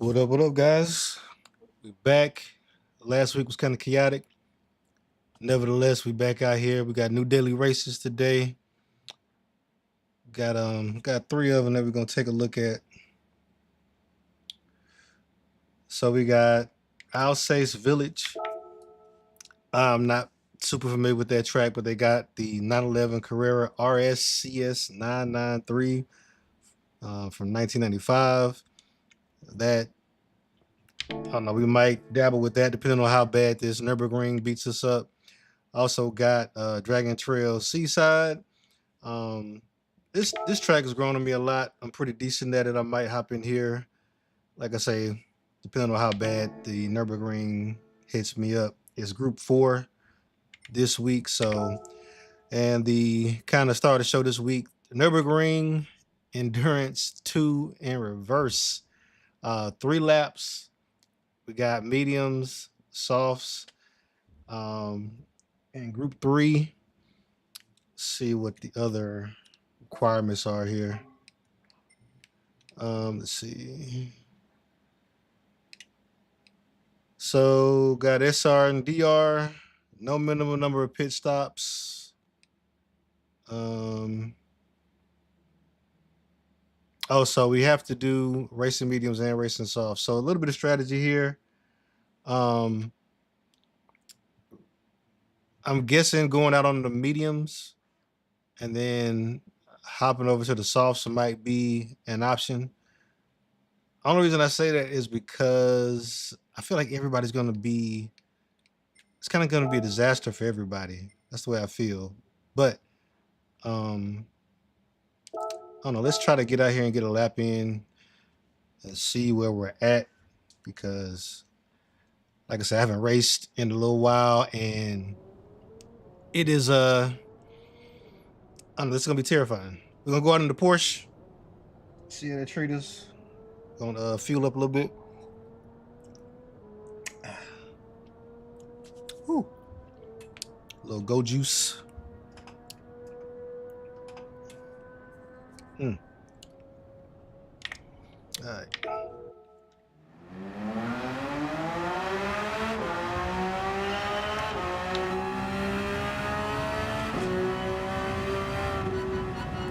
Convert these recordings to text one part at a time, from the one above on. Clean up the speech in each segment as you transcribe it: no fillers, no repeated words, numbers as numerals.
What up, guys? We back. Last week was kind of chaotic. Nevertheless, we back out here. We got new daily races today. Got three of them that we're gonna take a look at. So we got Alsace Village. I'm not super familiar with that track, but they got the 911 Carrera RSCS 993 from 1995. That I don't know. We might dabble with that depending on how bad this Nurburgring beats us up. Also got Dragon Trail Seaside. This track has grown on me a lot. I'm pretty decent at it. I might hop in here. Like I say, depending on how bad the Nurburgring hits me up. It's Group 4 this week. So, and the kind of star of the show this week, Nurburgring Endurance 2 in reverse. 3 laps. We got mediums, softs, and Group 3. See what the other requirements are here. Let's see. So got SR and DR, no minimum number of pit stops. Oh, so we have to do racing mediums and racing softs. So a little bit of strategy here. I'm guessing going out on the mediums and then hopping over to the softs might be an option. Only reason I say that is because I feel like everybody's going to be, it's kind of going to be a disaster for everybody. That's the way I feel. But, I don't know. Let's try to get out here and get a lap in and see where we're at. Because, like I said, I haven't raced in a little while. And it is, I don't know, it's going to be terrifying. We're going to go out in the Porsche. See how they treat us. Gonna fuel up a little bit. Whew. A little go juice. All right.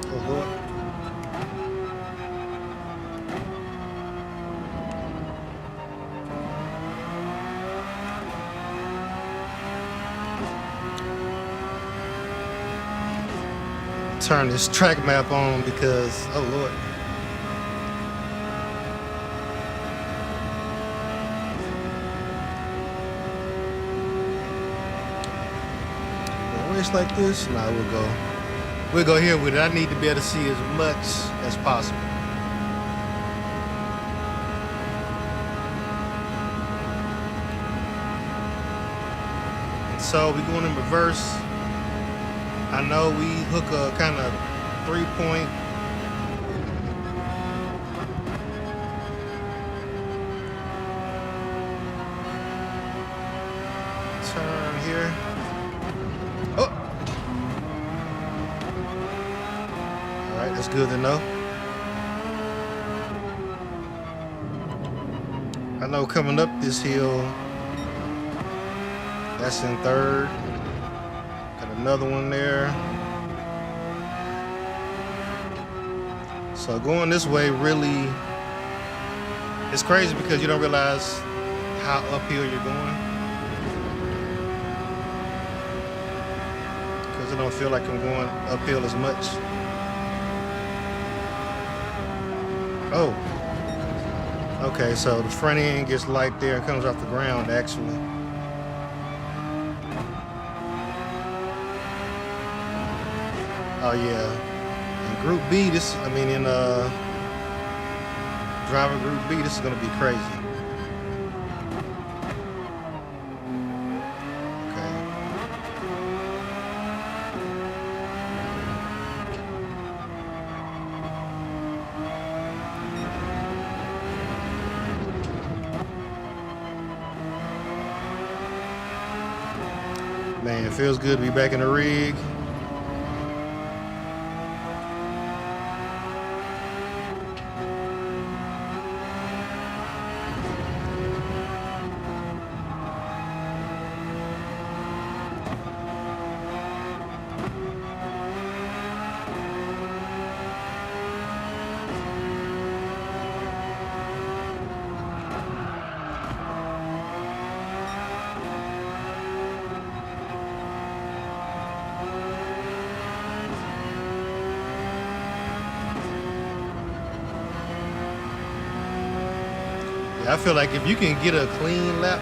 Oh Lord. Turn this track map on because, oh Lord. A race like this? Nah, we'll go here with it. I need to be able to see as much as possible. So we're going in reverse. I know we hook a kind of 3-point turn here. Oh! All right, that's good to know. I know coming up this hill, that's in third. Another one there. So going this way really, it's crazy because you don't realize how uphill you're going. Because I don't feel like I'm going uphill as much. Oh. Okay, so the front end gets light there and comes off the ground actually. Oh yeah, in Group B, in driver Group B, this is gonna be crazy. Okay. Man, it feels good to be back in the rig. I feel like if you can get a clean lap.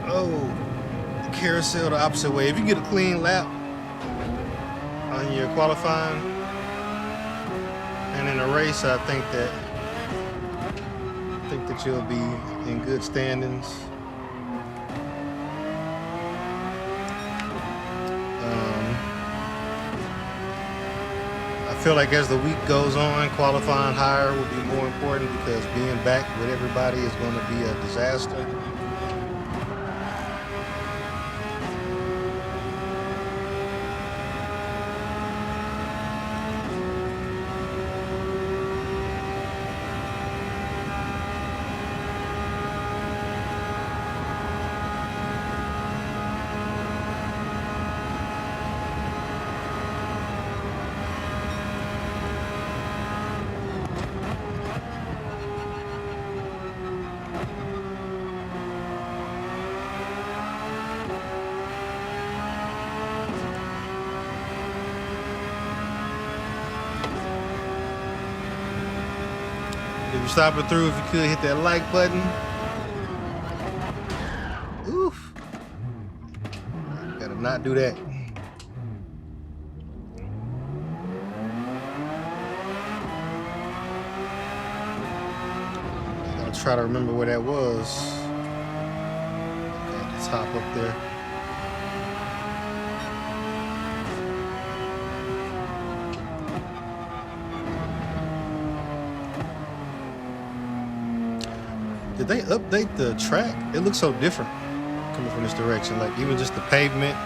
Oh, carousel the opposite way. If you get a clean lap on your qualifying and in a race, I think that you'll be in good standings. I feel like as the week goes on, qualifying higher will be more important because being back with everybody is going to be a disaster. If you're stopping through, if you could hit that like button. Oof. Gotta not do that. I'll try to remember where that was. Okay, the top up there. Did they update the track? It looks so different coming from this direction. Like even just the pavement.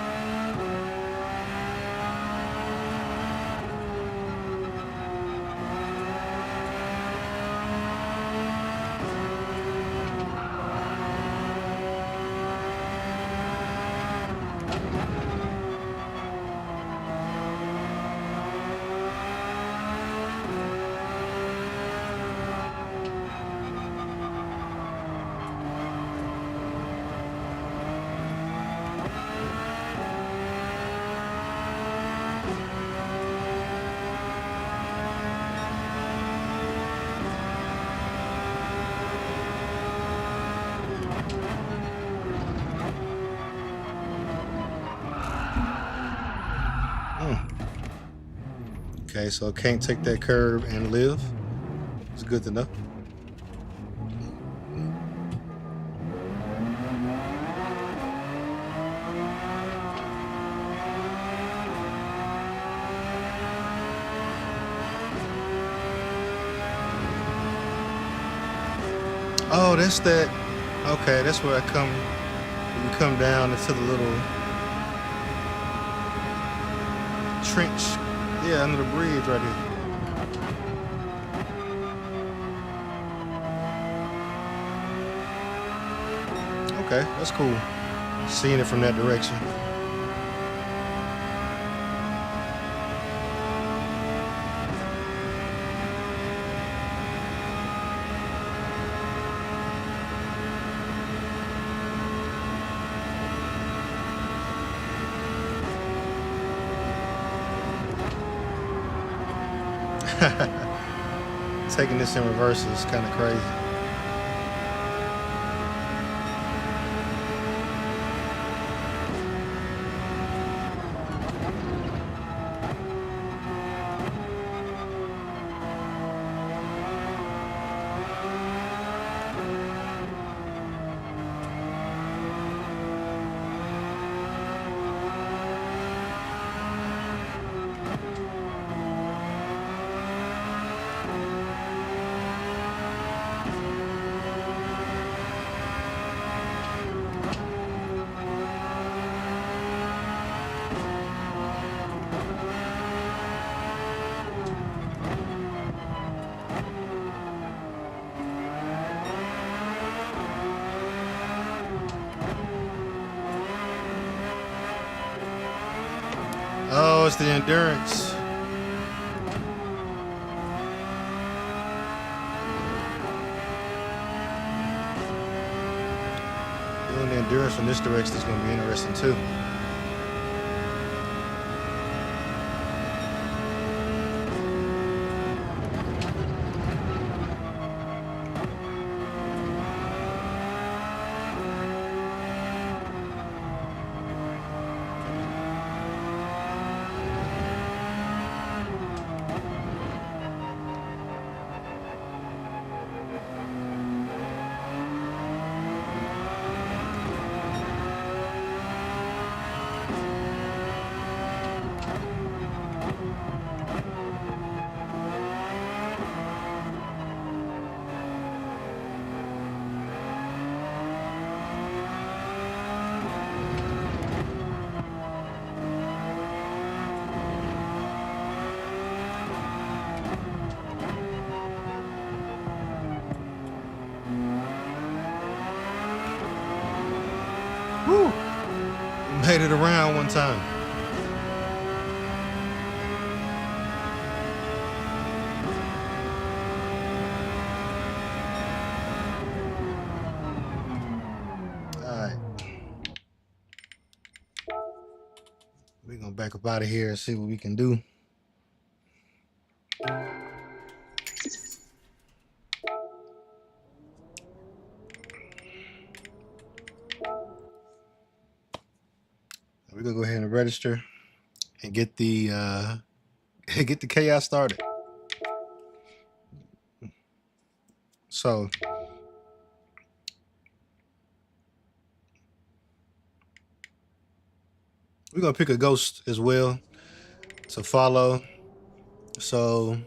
Okay, so can't take that curve and live. It's good to know. Oh, that's that. Okay, that's where I come. You come down into the little trench. Yeah, under the bridge right here. Okay, that's cool. Seeing it from that direction. Taking this in reverse is kind of crazy. Oh, it's the endurance. Doing the endurance from this direction is going to be interesting too. played it around one time. We're gonna back up out of here and see what we can do. We're gonna go ahead and register and get the chaos started. So we're gonna pick a ghost as well to follow. So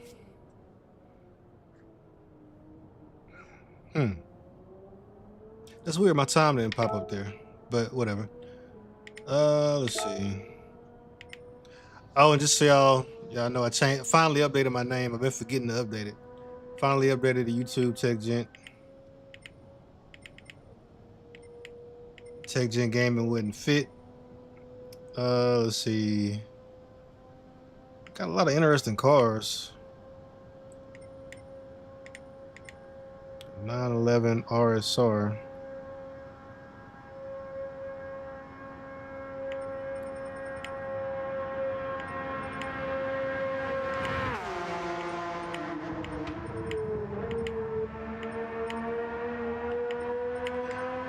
that's weird, my time didn't pop up there, but whatever. Let's see. Oh, and just so y'all know, I finally updated my name. I've been forgetting to update it. Finally updated the YouTube Tech Gent. Tech Gent Gaming wouldn't fit. Let's see. Got a lot of interesting cars. 911 RSR.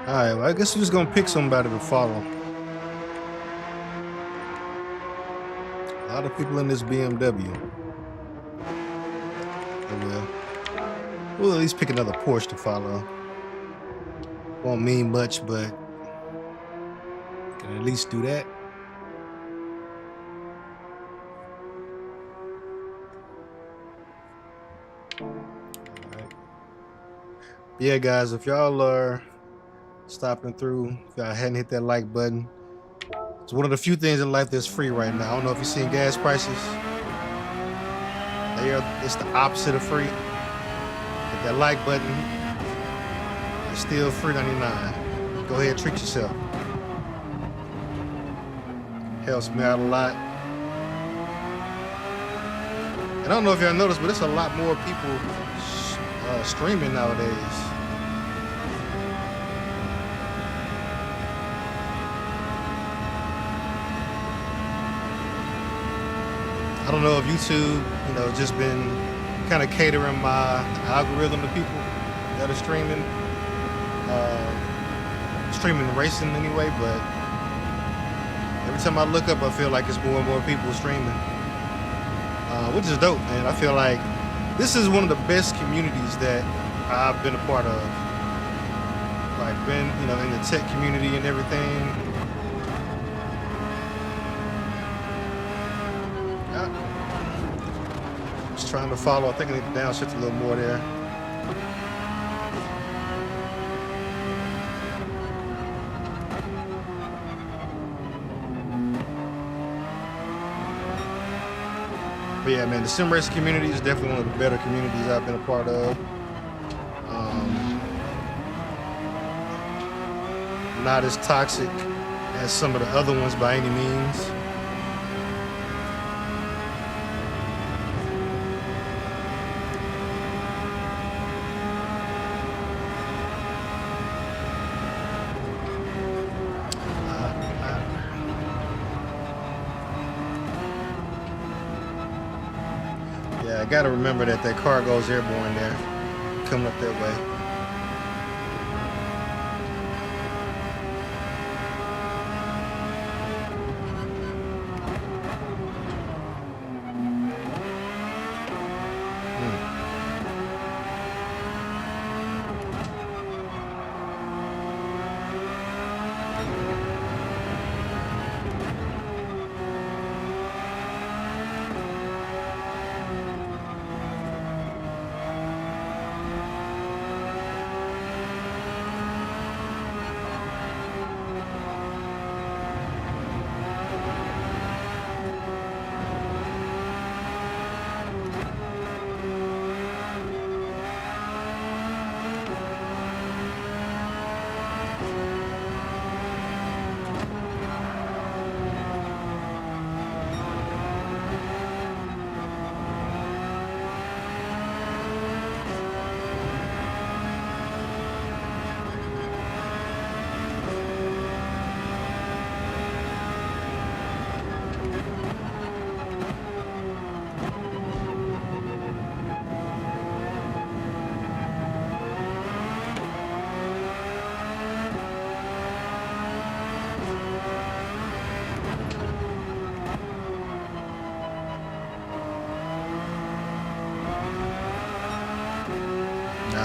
Alright, well, I guess we're just gonna pick somebody to follow. A lot of people in this BMW. Oh well. We'll at least pick another Porsche to follow. Won't mean much, but we can at least do that. Alright. Yeah, guys, if y'all are stopping through, if y'all hadn't hit that like button, it's one of the few things in life that's free right now. I don't know if you've seen gas prices. It's the opposite of free. Hit that like button. It's still free 99. Go ahead and treat yourself. Helps me out a lot. And I don't know if y'all noticed, but it's a lot more people streaming nowadays. I don't know if YouTube, just been kind of catering my algorithm to people that are streaming racing anyway, but every time I look up, I feel like it's more and more people streaming, which is dope, man. I feel like this is one of the best communities that I've been a part of. Like, been, in the tech community and everything. Just trying to follow. I think I need to downshift a little more there. But yeah, man, the sim racing community is definitely one of the better communities I've been a part of. Not as toxic as some of the other ones by any means. Yeah, I gotta remember that car goes airborne there, coming up that way.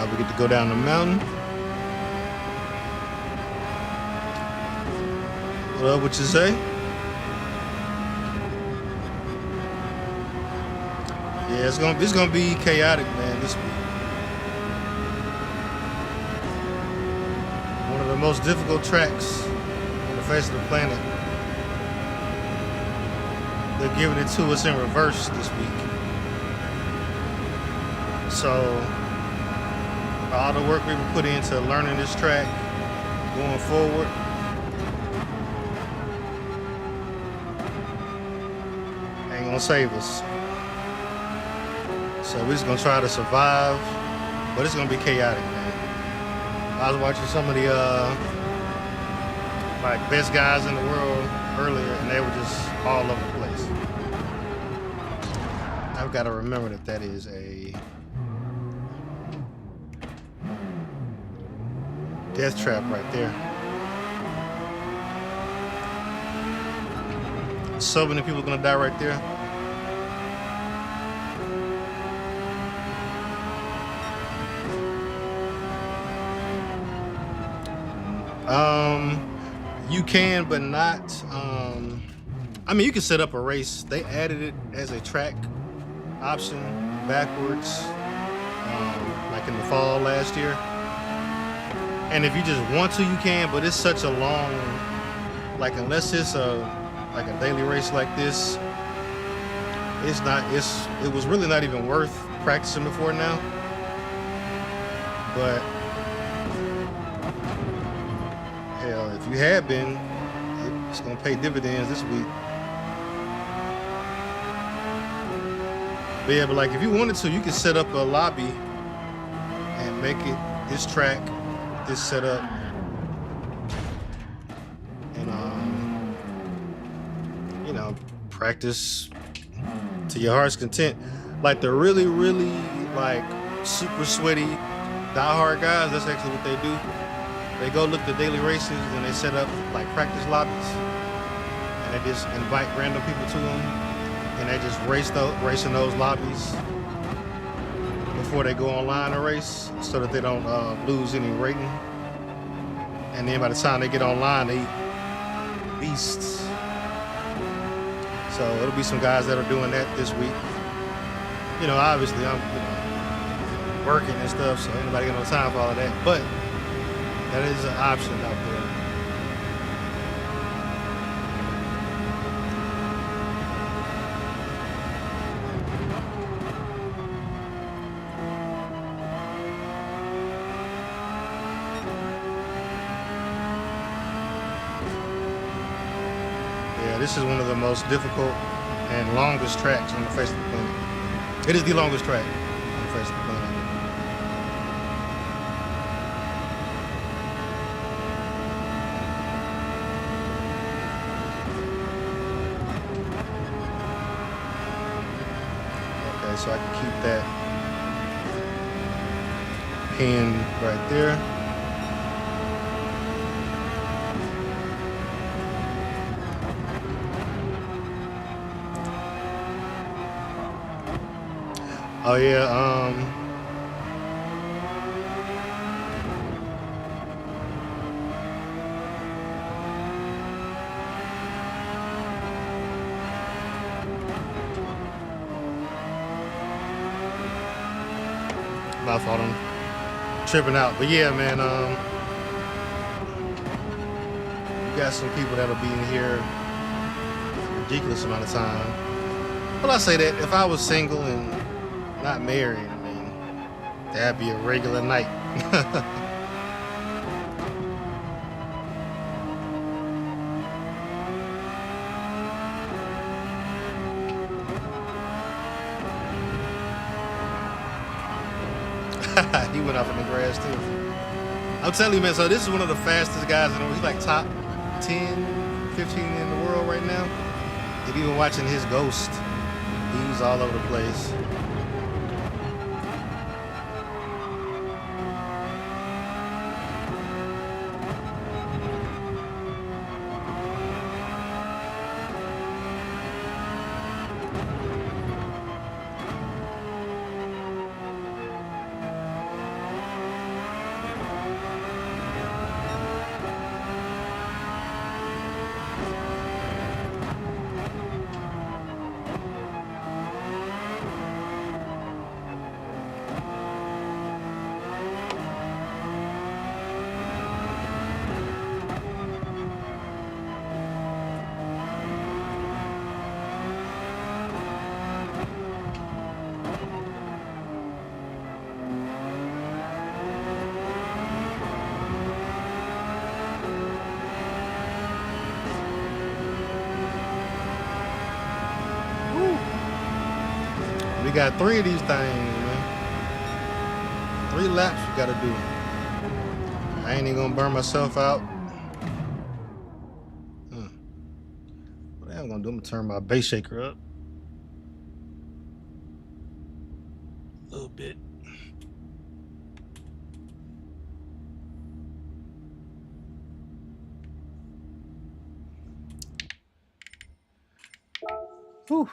Now we get to go down the mountain. What you say? Yeah, it's gonna be chaotic, man, this week. One of the most difficult tracks on the face of the planet. They're giving it to us in reverse this week. So all the work we've been putting into learning this track going forward, ain't gonna save us. So we're just gonna try to survive, but it's gonna be chaotic, man. I was watching some of the like best guys in the world earlier, and they were just all over the place. I've got to remember that is a death trap right there. So many people are gonna die right there. You can, but not. I mean, you can set up a race. They added it as a track option backwards, like in the fall last year. And if you just want to, you can. But it's such a long, like unless it's like a daily race like this, it's not. It was really not even worth practicing before now. But hell, if you had been, it's gonna pay dividends this week. But yeah, but like if you wanted to, you could set up a lobby and make it this track, this setup, and you know, practice to your heart's content. Like the really, really like super sweaty, diehard guys, that's actually what they do. They go look at daily races and they set up like practice lobbies, and they just invite random people to them, and they just race in those lobbies before they go online to race, so that they don't lose any rating. And then by the time they get online, they eat beasts. So it'll be some guys that are doing that this week. You know, obviously I'm working and stuff, so ain't nobody got no time for all of that. But that is an option out there. Yeah, this is one of the most difficult and longest tracks on the face of the planet. It is the longest track on the face of the planet. So I can keep that pin right there. Oh yeah, my fault, I'm tripping out. But yeah, man, we got some people that'll be in here a ridiculous amount of time. Well, I say that if I was single and not married, I mean, that'd be a regular night. He went off in the grass too. I'm telling you, man, so this is one of the fastest guys in the world. He's like top 10, 15 in the world right now. If you've been watching his Ghost, he's all over the place. We got 3 of these things, man. 3 laps we gotta do. I ain't even gonna burn myself out. What I'm gonna do, I'm gonna turn my bass shaker up a little bit. Whew.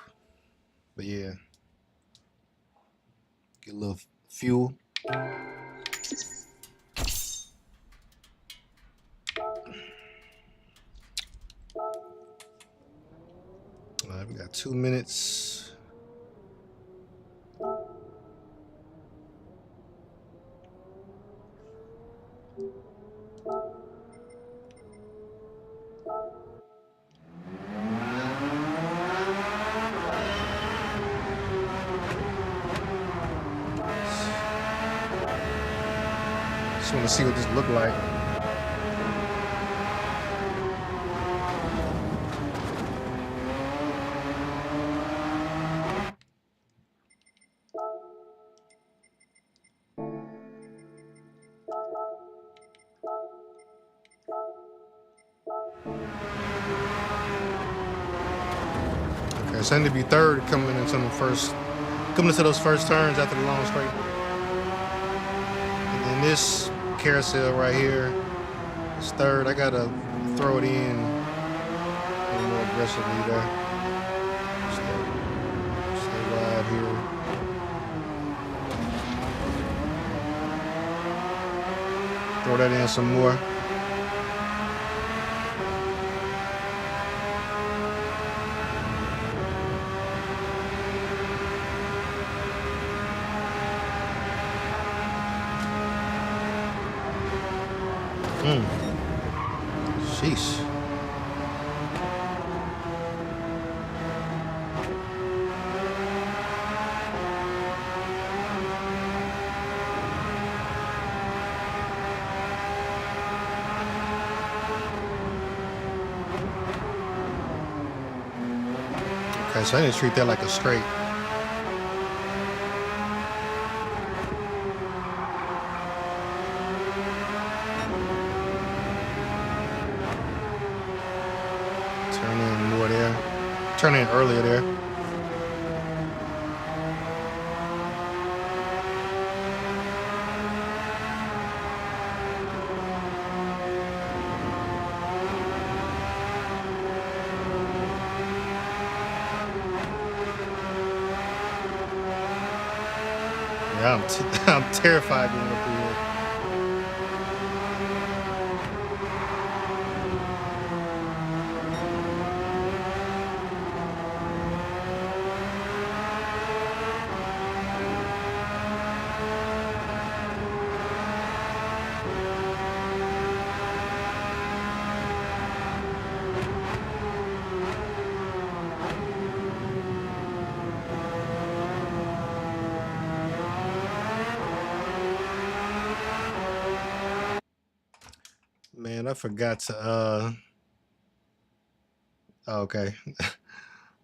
But yeah, get a little fuel. All right, we got 2 minutes. Just want to see what this look like. Okay, so I need to be third coming into those first turns after the long straight. And then this carousel right here is third. I gotta throw it in a little more aggressively there. Stay wide here. Throw that in some more. Sheesh. Okay, so I need to treat that like a straight. Turn in earlier there. Yeah, I'm terrified going up through here. Man, I forgot to oh, okay.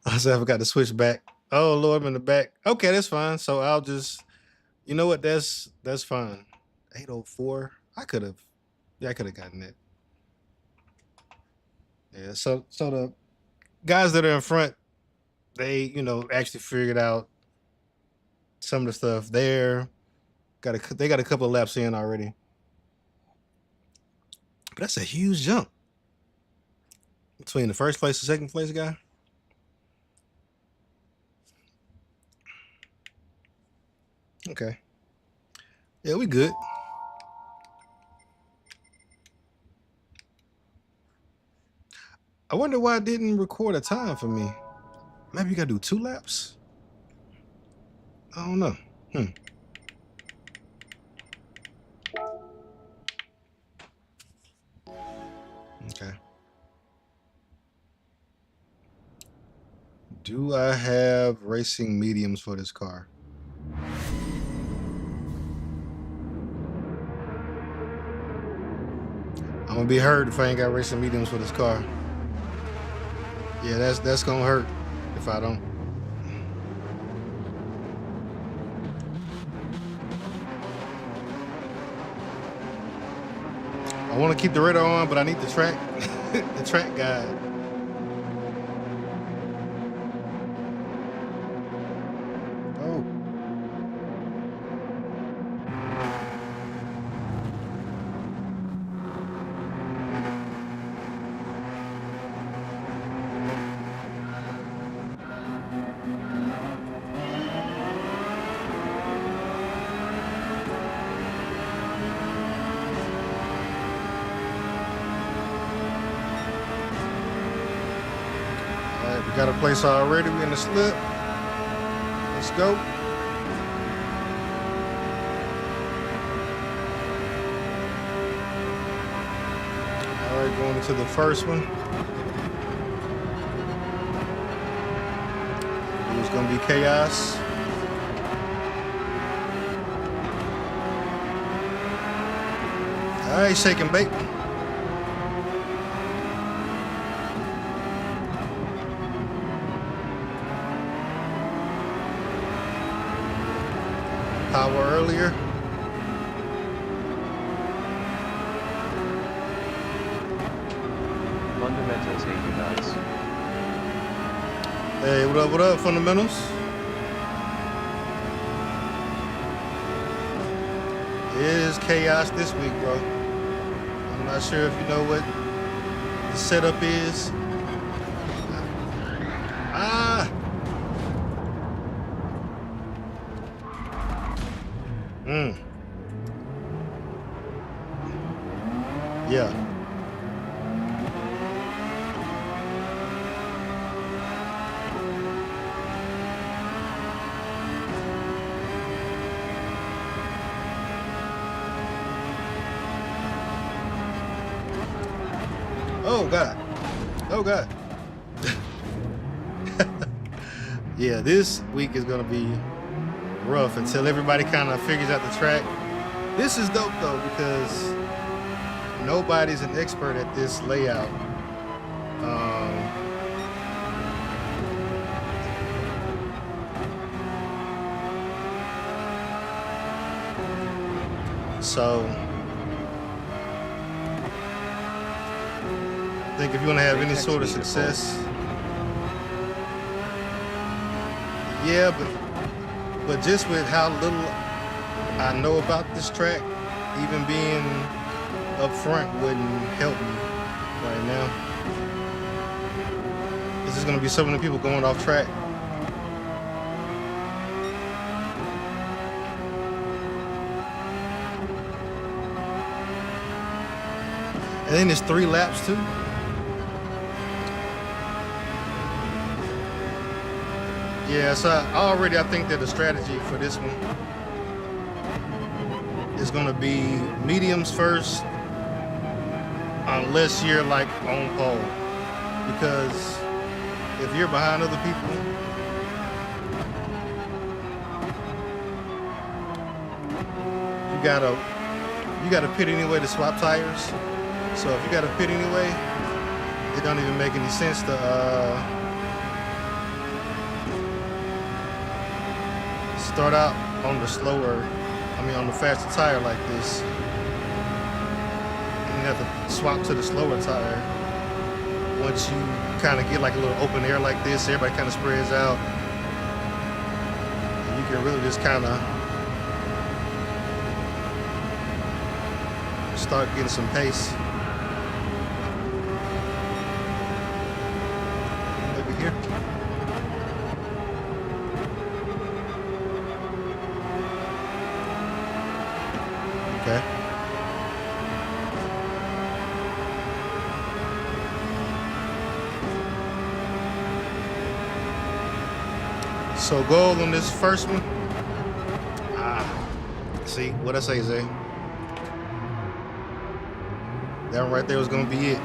I said I forgot to switch back. Oh Lord, I'm in the back. Okay, that's fine. So I'll just, you know what, that's fine. 804. I could have gotten that. Yeah, so the guys that are in front, they, you know, actually figured out some of the stuff there. They got a couple of laps in already. But that's a huge jump between the first place and second place guy. Okay. Yeah, we good. I wonder why it didn't record a time for me. Maybe you gotta do 2 laps? I don't know. Okay. Do I have racing mediums for this car? I'm gonna be hurt if I ain't got racing mediums for this car. Yeah, that's gonna hurt if I don't. I want to keep the radar on, but I need the track, the track guide. Oh. We got a place already. We in the slip. Let's go. All right, going into the first one. It was gonna be chaos. All right, shake and bake. Power earlier. Fundamentals hate you guys. Hey, what up, fundamentals? It is chaos this week, bro. I'm not sure if you know what the setup is. Yeah. Oh God. Oh God. Yeah, this week is gonna be rough until everybody kind of figures out the track. This is dope though because nobody's an expert at this layout. So I think if you want to have any sort of success, yeah, but just with how little I know about this track, even being up front wouldn't help me right now. This is gonna be so many people going off track. And then it's 3 laps too. Yeah, so I think that the strategy for this one is gonna be mediums first, unless you're like on pole. Because if you're behind other people, you gotta pit anyway to swap tires. So if you gotta pit anyway, it don't even make any sense to start out on the on the faster tire like this. And you have to swap to the slower tire. Once you kind of get like a little open air like this, everybody kind of spreads out. And you can really just kind of start getting some pace. Maybe here. Okay. So goal on this first one. See what I say, Zay? That one right there was gonna be it.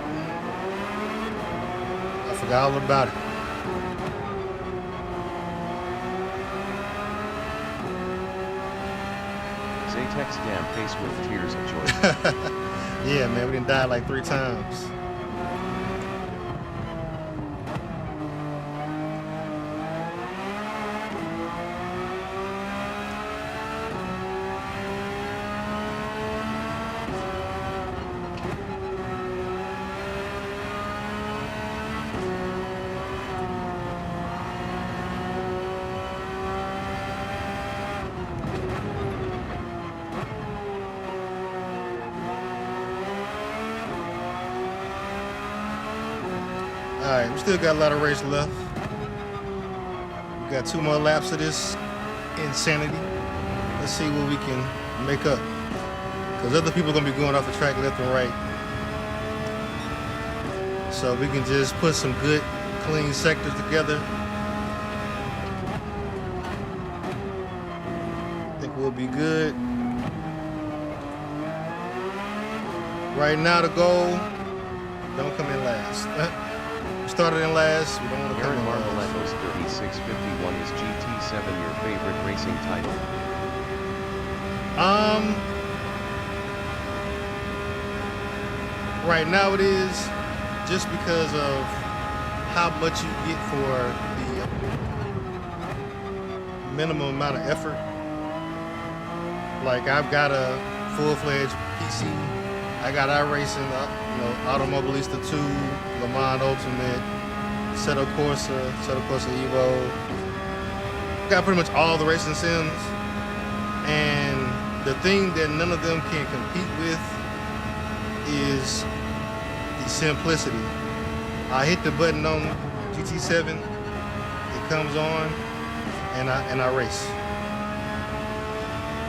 I forgot all about it. Zaytek's damn face with tears of joy. Yeah, man, we done died like 3 times. Alright, we still got a lot of race left. We got 2 more laps of this insanity. Let's see what we can make up. Because other people are going to be going off the track left and right. So we can just put some good, clean sectors together. I think we'll be good. Right now, the goal, don't come in last. We started in last, we don't want to come Aaron in last. Marmoletos 3651 is GT7 your favorite racing title? Right now it is, just because of how much you get for the minimum amount of effort. Like, I've got a full-fledged PC. I got iRacing, Automobilista 2, Le Mans Ultimate, Assetto Corsa Evo. Got pretty much all the racing sims. And the thing that none of them can compete with is the simplicity. I hit the button on GT7, it comes on, and I race.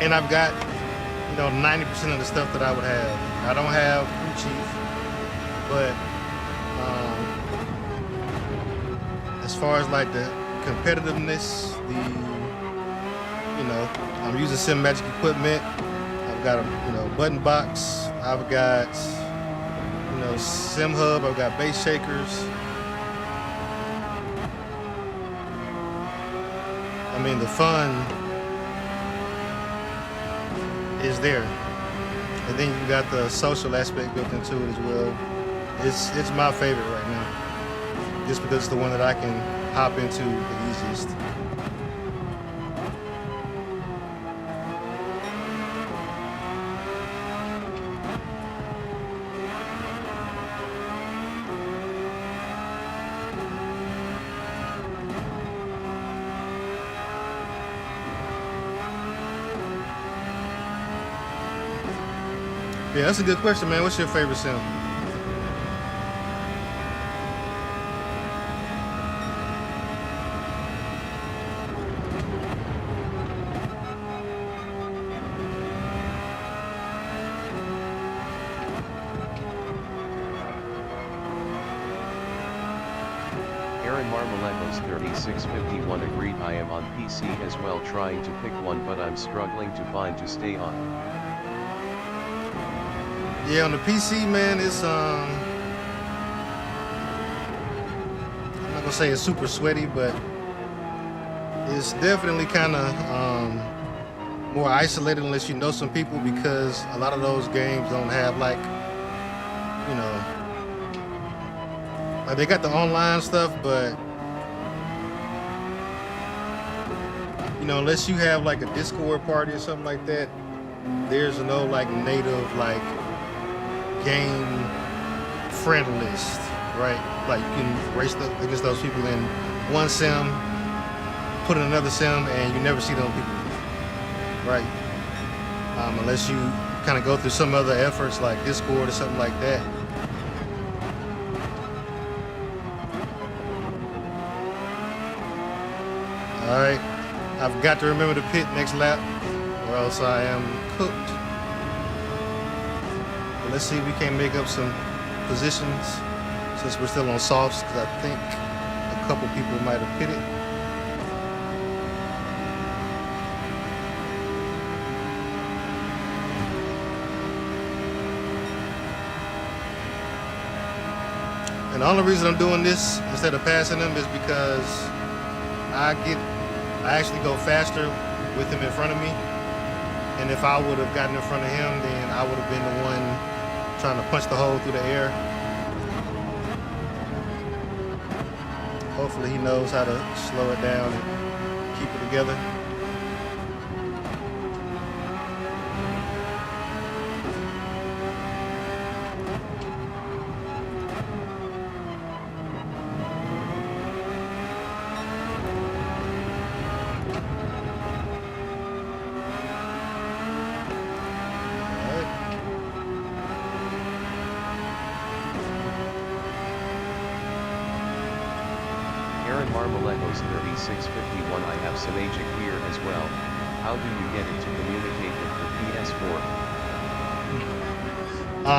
And I've got 90% of the stuff that I would have. I don't have crew chief, but as far as like the competitiveness, I'm using Simagic equipment. I've got a button box. I've got sim hub. I've got base shakers. I mean, the fun is there, and then you got the social aspect built into it as well. It's my favorite right now, just because it's the one that I can hop into the easiest. Yeah, that's a good question, man. What's your favorite sim? Aaron Marmoletos 3651 agreed. I am on PC as well, trying to pick one, but I'm struggling to find to stay on. Yeah, on the PC, man, it's I'm not gonna say it's super sweaty, but it's definitely kind of more isolated unless you know some people, because a lot of those games don't have like they got the online stuff, but unless you have like a Discord party or something like that, there's no like native like game friend list, right? Like you can race against those people in one sim, put in another sim, and you never see those people, right? Unless you kind of go through some other efforts like Discord or something like that. All right, I've got to remember to pit next lap, or else I am cooked. Let's see if we can make up some positions since we're still on softs, because I think a couple people might have pitted. And the only reason I'm doing this instead of passing them is because I actually go faster with him in front of me. And if I would have gotten in front of him, then I would have been the one trying to punch the hole through the air. Hopefully he knows how to slow it down and keep it together. Marmoletos 3651. I have Simagic here as well. How do you get it to communicate with the PS4?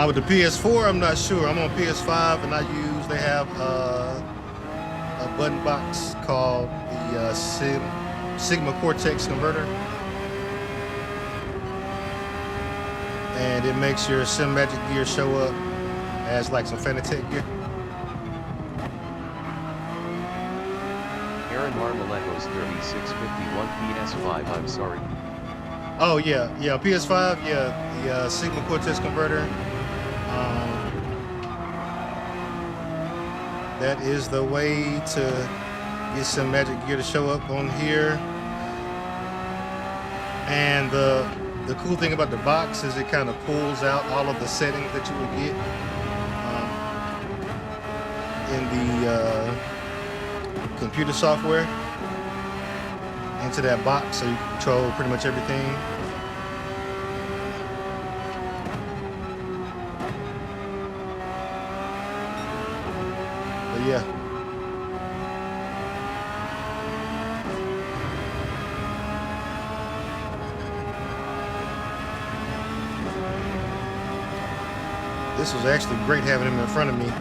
With the PS4, I'm not sure. I'm on PS5 and they have a button box called the Sigma Cortex converter. And it makes your Simagic gear show up as like some Fanatec gear. Aaron Marmoletos 3651 PS5. I'm sorry. Oh yeah, PS5, yeah, the Sigma Cortex converter. That is the way to get some Simagic gear to show up on here. And the cool thing about the box is it kind of pulls out all of the settings that you would get in the computer software into that box, so you can control pretty much everything. But yeah. This was actually great having him in front of me.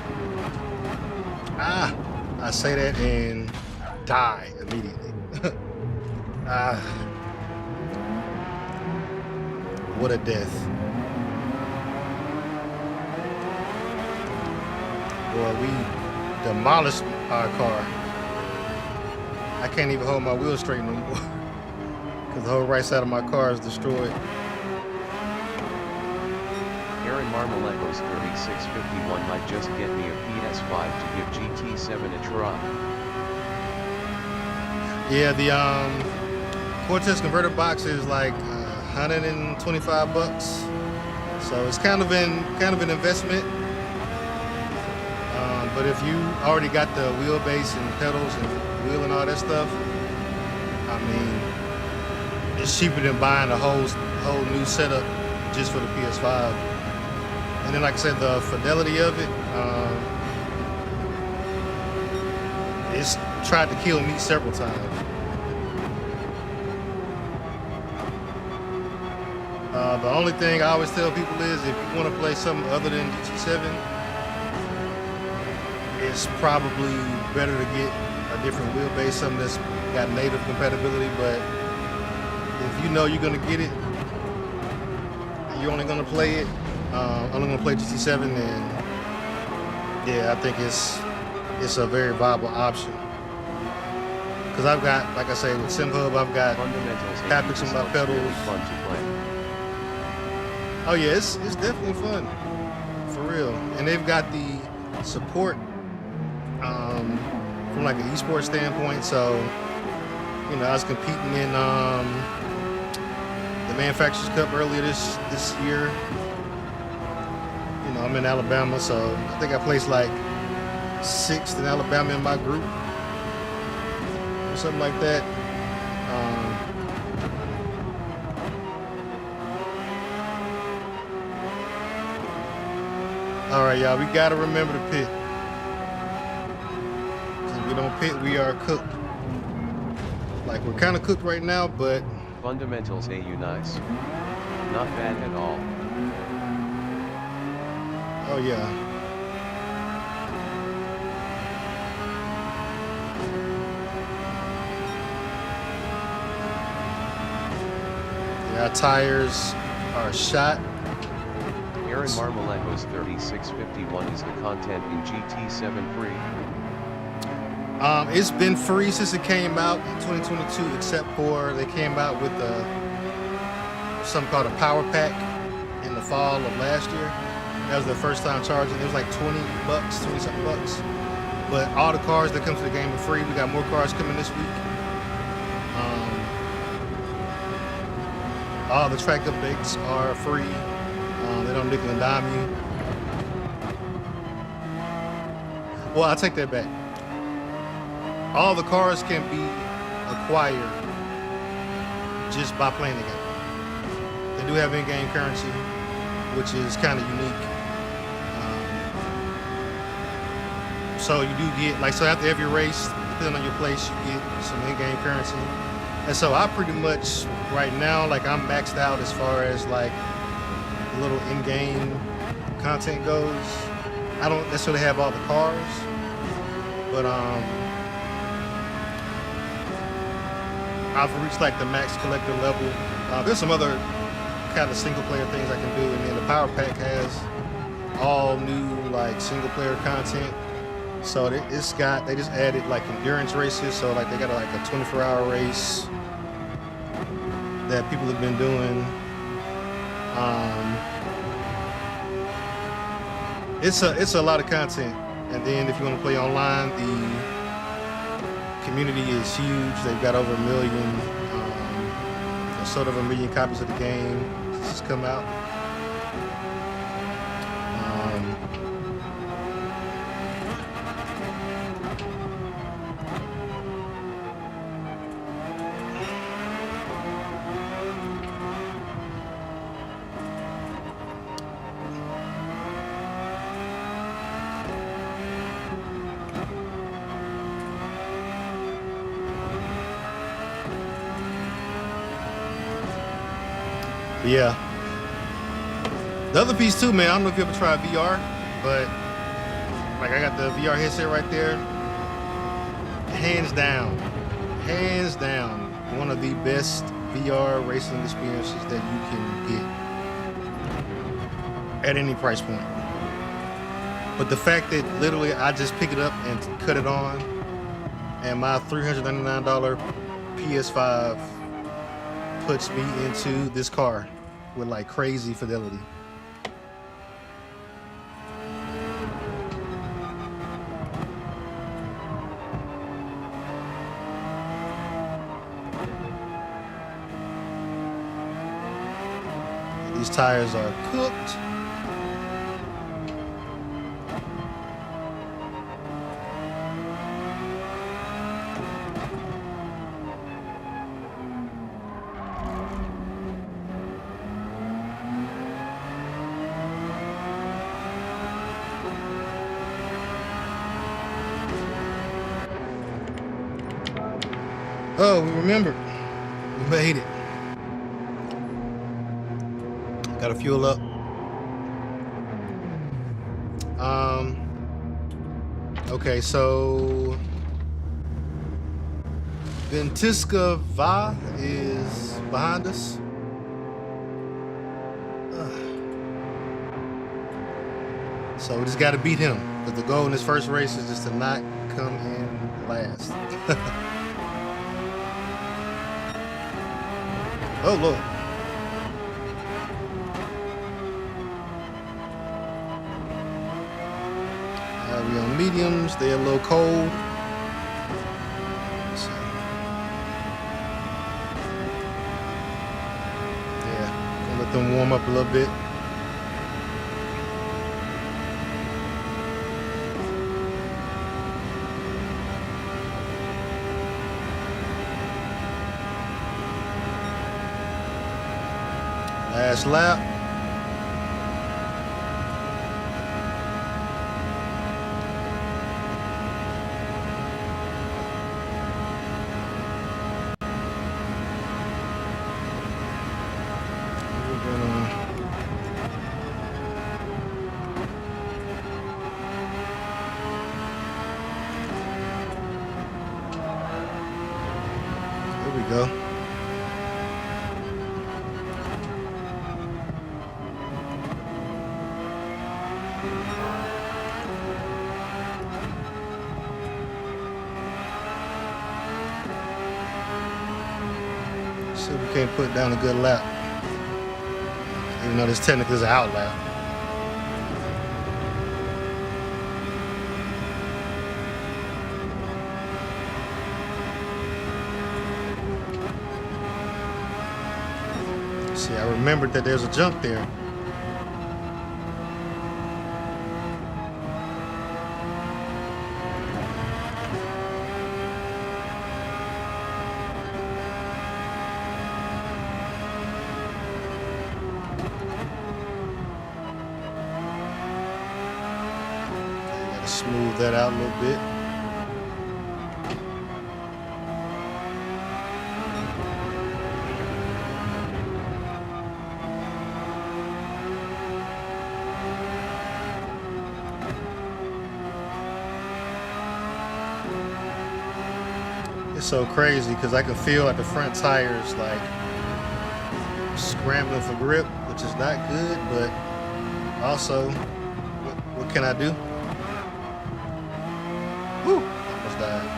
I say that and die immediately. What a death. Boy, we demolished our car. I can't even hold my wheel straight no more because the whole right side of my car is destroyed. Aaron Marmoletos 3651 might just get me a PS5 to give GT7 a try. Yeah, the Cortex converter box is like $125, so it's kind of an investment. But if you already got the wheelbase and pedals and wheel and all that stuff, I mean, it's cheaper than buying a whole new setup just for the PS5. And then, like I said, the fidelity of it, it's tried to kill me several times. The only thing I always tell people is if you want to play something other than GT7, it's probably better to get a different wheelbase, something that's got native compatibility. But if you know you're going to get it, you're only going to play it, only going to play GT7, then yeah, I think it's a very viable option. Because I've got, like I say, with SimHub, I've got haptics on my pedals. Really fun to play. Oh yeah, it's definitely fun, for real. And they've got the support from like an esports standpoint. So, you know, I was competing in the Manufacturers Cup earlier this year. You know, I'm in Alabama, so I think I placed like 6th in Alabama in my group, or something like that. All right, y'all, we gotta remember to pit. If we don't pit, we are cooked. Like, we're kind of cooked right now, but... Fundamentals AU nice. Not bad at all. Oh, yeah. Yeah, our tires are shot. Aaron Marmoletos 3651 is the content in GT7 free. It's been free since it came out in 2022, except for they came out with something called a power pack in the fall of last year. That was their first time charging. It was like $20, 20-something bucks. But all the cars that come to the game are free. We got more cars coming this week. All the track updates are free. They don't nickel and dime you. Well, I take that back. All the cars can be acquired just by playing the game. They do have in-game currency, which is kind of unique. So So you do get, like, so after every race, depending on your place, you get some in-game currency. And so I pretty much, right now, like, I'm maxed out as far as, like, little in-game content goes. I don't necessarily have all the cars, but I've reached, like, the max collector level. There's some other kind of single-player things I can do, and then the Power Pack has all new, like, single-player content. So they just added, like, endurance races. So, like, they got like a 24-hour race that people have been doing. It's a lot of content. And then if you want to play online, the community is huge. They've got over 1 million, sort of 1 million copies of the game just come out. Yeah. The other piece too, man, I don't know if you ever tried VR, but like I got the VR headset right there. Hands down, one of the best VR racing experiences that you can get at any price point. But the fact that literally I just pick it up and cut it on, and my $399 PS5 puts me into this car with like crazy fidelity. These tires are cooked. Oh, we remembered. We made it. Gotta fuel up. Okay, so Ventisca Va is behind us. So we just gotta beat him. But the goal in this first race is just to not come in last. Oh, Lord. We on mediums. They're a little cold. So, yeah, gonna let them warm up a little bit. Last lap. There we go. See if we can't put down a good lap. Even though this technically is an out lap. See, I remembered that there's a jump there. Smooth that out a little bit. It's so crazy because I can feel like the front tires like scrambling for grip, which is not good, but also, what can I do? Whew, almost died.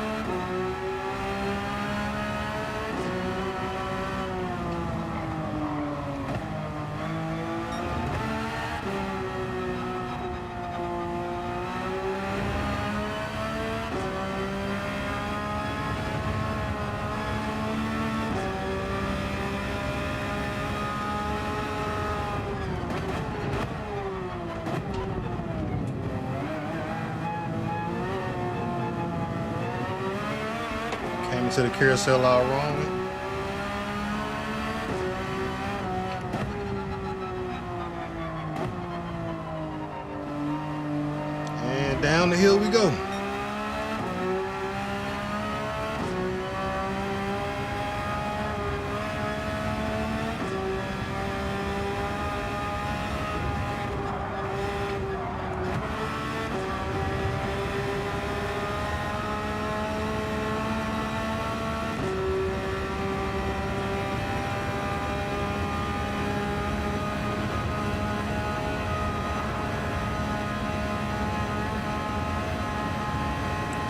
Came into the carousel all wrong. And down the hill we go.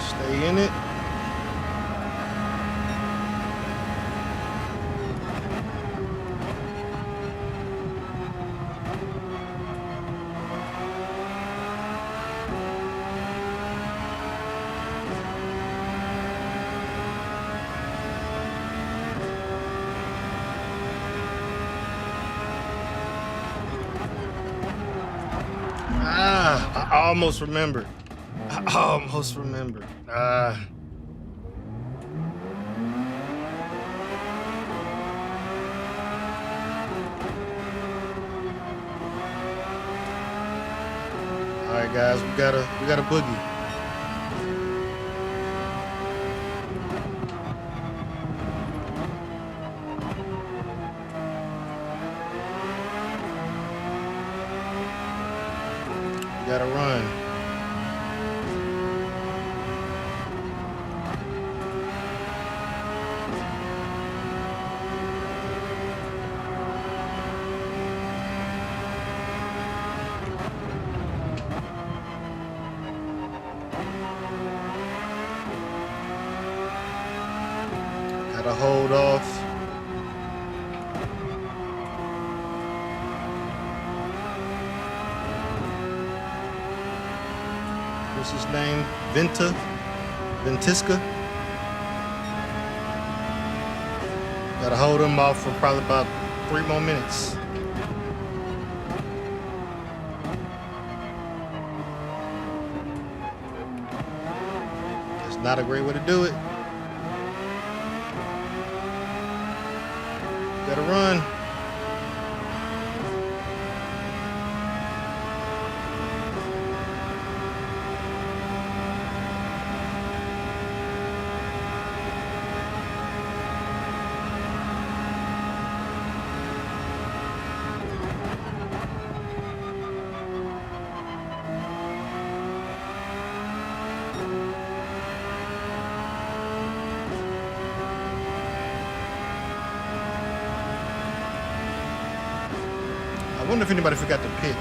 Stay in it. I almost remembered. I almost remembered. All right, guys, we got a boogie. We gotta run. Gotta hold off. What's his name? Ventisca. Gotta hold him off for probably about 3 more minutes. It's not a great way to do it. Gotta run. I wonder if anybody forgot to pit.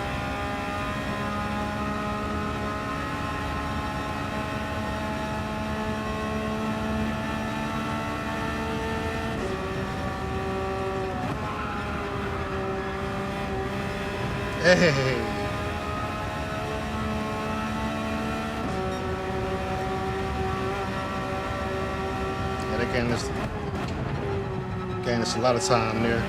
Hey. Yeah, they gained us a lot of time there.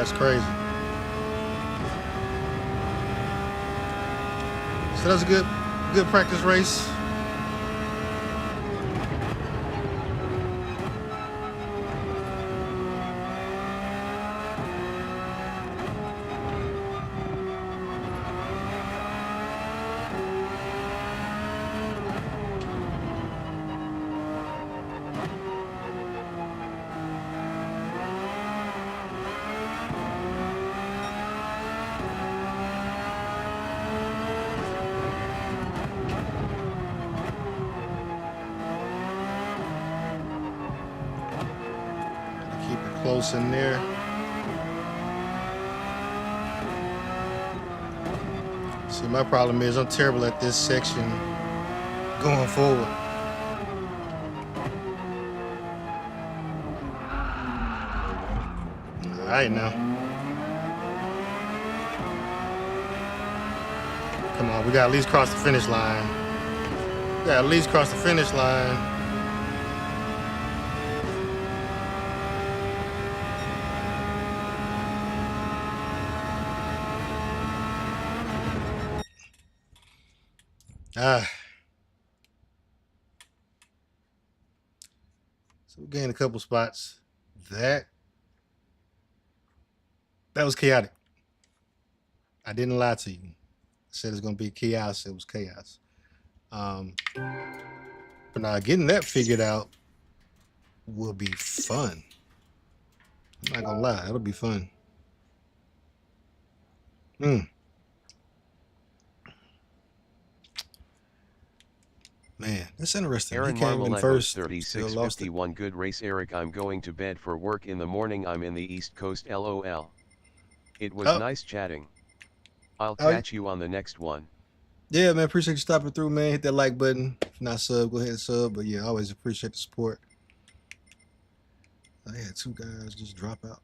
That's crazy. So that was a good practice race. Close in there. See, my problem is I'm terrible at this section going forward. All right now. Come on, we got to at least cross the finish line. We got to at least cross the finish line. So we gained a couple spots. That was chaotic. I didn't lie to you. I said it's gonna be chaos. It was chaos. But now getting that figured out will be fun. I'm not gonna lie, it'll be fun. Man, that's interesting. Aaron He came in first. 3651 good race. Eric, I'm going to bed for work in the morning. I'm in the East Coast, LOL. It was nice chatting. I'll catch you on the next one. Yeah, man, appreciate you stopping through, man. Hit that like button. If not sub, go ahead and sub. But yeah, I always appreciate the support. I had two guys just drop out.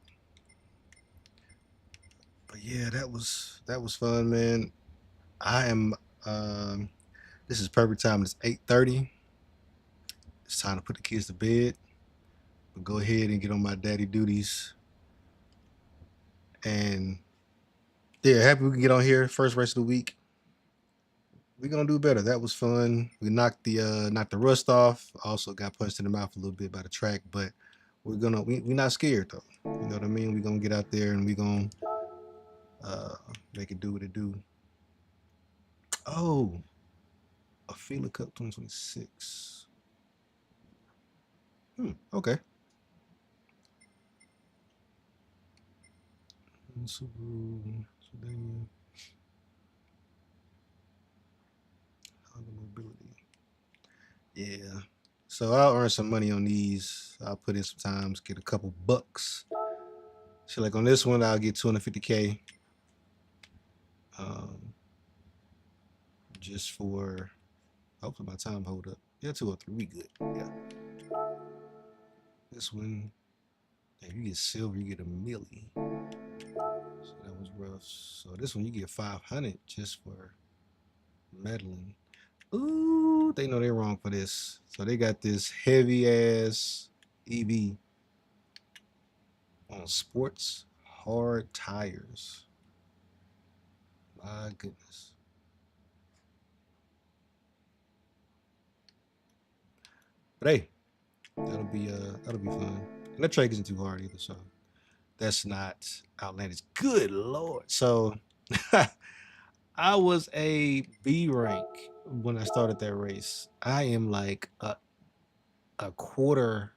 But yeah, that was fun, man. I am this is perfect time. It's 8:30. It's time to put the kids to bed. But go ahead and get on my daddy duties. And yeah, happy we can get on here. First race of the week. We're gonna do better. That was fun. We knocked the rust off. Also got punched in the mouth a little bit by the track, but we're not scared though. You know what I mean? We're gonna get out there and we're gonna make it do what it do. Oh, a Fila Cup 2026. Okay. Subaru, Sedan, Honda Mobility. Yeah. So I'll earn some money on these. I'll put in some times, get a couple bucks. So like on this one, I'll get 250K. Just for, hopefully my time hold up. Yeah, 203, we good. Yeah. This one, if you get silver, you get a milli. So that was rough. So this one, you get 500 just for meddling. Ooh, they know they're wrong for this. So they got this heavy ass EV on sports hard tires. My goodness. But hey, that'll be fun. And that track isn't too hard either, so that's not outlandish. Good Lord. So I was a B rank when I started that race. I am like a quarter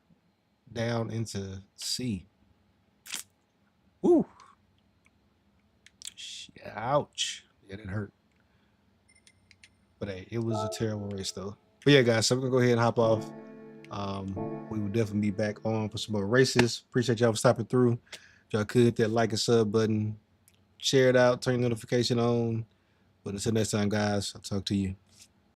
down into C. Woo. Ouch. Yeah, that hurt. But hey, it was a terrible race though. But yeah, guys, so we're gonna go ahead and hop off. We will definitely be back on for some more races. Appreciate y'all for stopping through. If y'all could hit that like and sub button, share it out, turn your notification on. But until next time, guys, I'll talk to you